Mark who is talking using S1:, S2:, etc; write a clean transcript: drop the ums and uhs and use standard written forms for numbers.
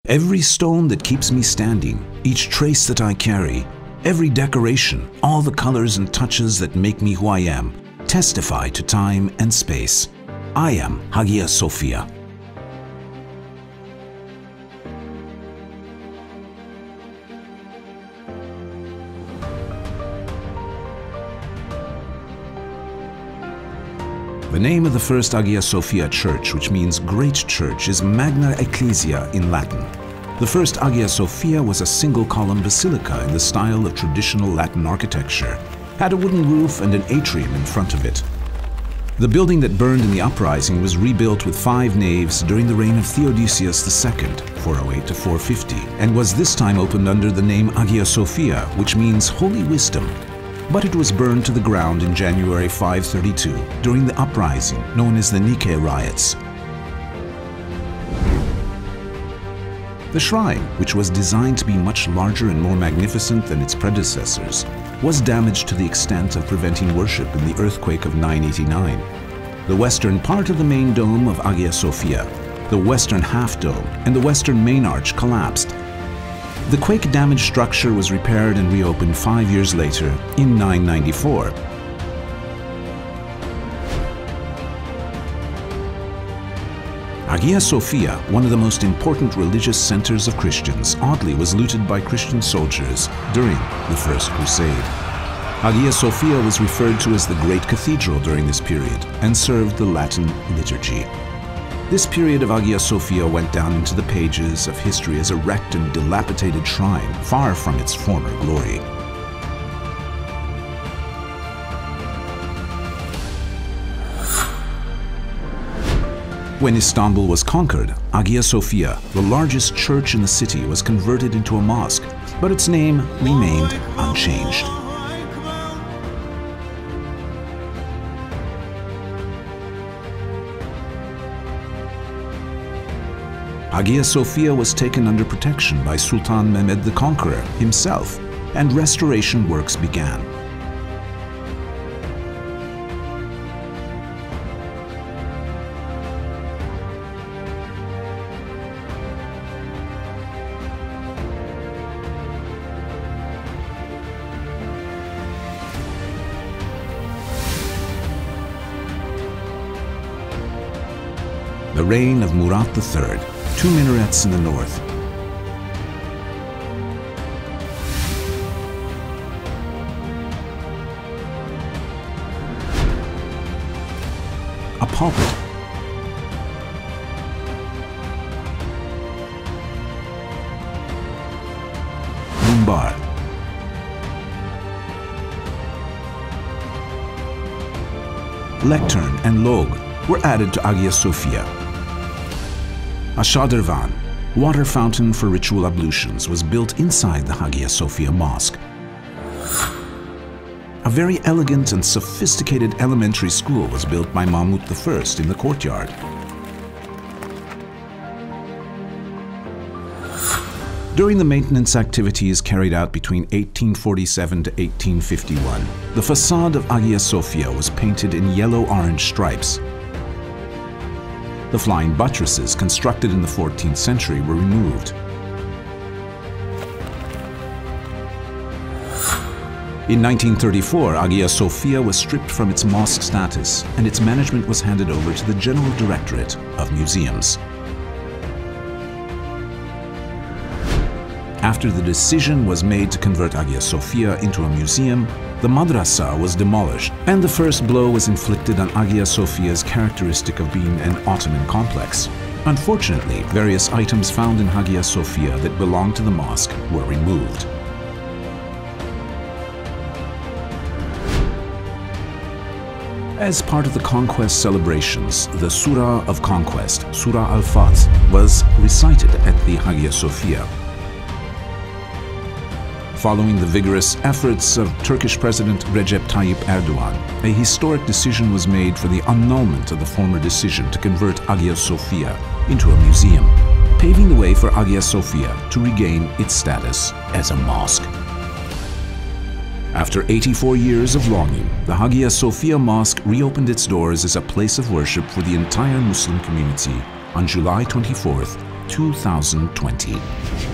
S1: Every stone that keeps me standing, each trace that I carry, every decoration, all the colors and touches that make me who I am, testify to time and space. I am Hagia Sophia. The name of the first Hagia Sophia church, which means Great Church, is Magna Ecclesia in Latin. The first Hagia Sophia was a single-column basilica in the style of traditional Latin architecture, had a wooden roof and an atrium in front of it. The building that burned in the uprising was rebuilt with 5 naves during the reign of Theodosius II, 408 to 450, and was this time opened under the name Hagia Sophia, which means Holy Wisdom. But it was burned to the ground in January 532 during the uprising known as the Nike riots. The shrine, which was designed to be much larger and more magnificent than its predecessors, was damaged to the extent of preventing worship in the earthquake of 989. The western part of the main dome of Hagia Sophia, the western half dome, and the western main arch collapsed. The quake-damaged structure was repaired and reopened 5 years later, in 994. Hagia Sophia, one of the most important religious centers of Christians, oddly was looted by Christian soldiers during the First Crusade. Hagia Sophia was referred to as the Great Cathedral during this period and served the Latin liturgy. This period of Hagia Sophia went down into the pages of history as a wrecked and dilapidated shrine, far from its former glory. When Istanbul was conquered, Hagia Sophia, the largest church in the city, was converted into a mosque, but its name remained unchanged. Hagia Sophia was taken under protection by Sultan Mehmed the Conqueror himself, and restoration works began. The reign of Murat III, 2 minarets in the north. A pulpit. Minbar. Lectern and log were added to Hagia Sophia. A Shadırvan, water fountain for ritual ablutions, was built inside the Hagia Sophia Mosque. A very elegant and sophisticated elementary school was built by Mahmud I in the courtyard. During the maintenance activities carried out between 1847 to 1851, the facade of Hagia Sophia was painted in yellow-orange stripes. The flying buttresses constructed in the 14th century were removed. In 1934, Hagia Sophia was stripped from its mosque status and its management was handed over to the General Directorate of Museums. After the decision was made to convert Hagia Sophia into a museum, the madrasa was demolished, and the first blow was inflicted on Hagia Sophia's characteristic of being an Ottoman complex. Unfortunately, various items found in Hagia Sophia that belonged to the mosque were removed. As part of the conquest celebrations, the Surah of Conquest, Surah al-Fath, was recited at the Hagia Sophia. Following the vigorous efforts of Turkish President Recep Tayyip Erdogan, a historic decision was made for the annulment of the former decision to convert Hagia Sophia into a museum, paving the way for Hagia Sophia to regain its status as a mosque. After 84 years of longing, the Hagia Sophia Mosque reopened its doors as a place of worship for the entire Muslim community on July 24, 2020.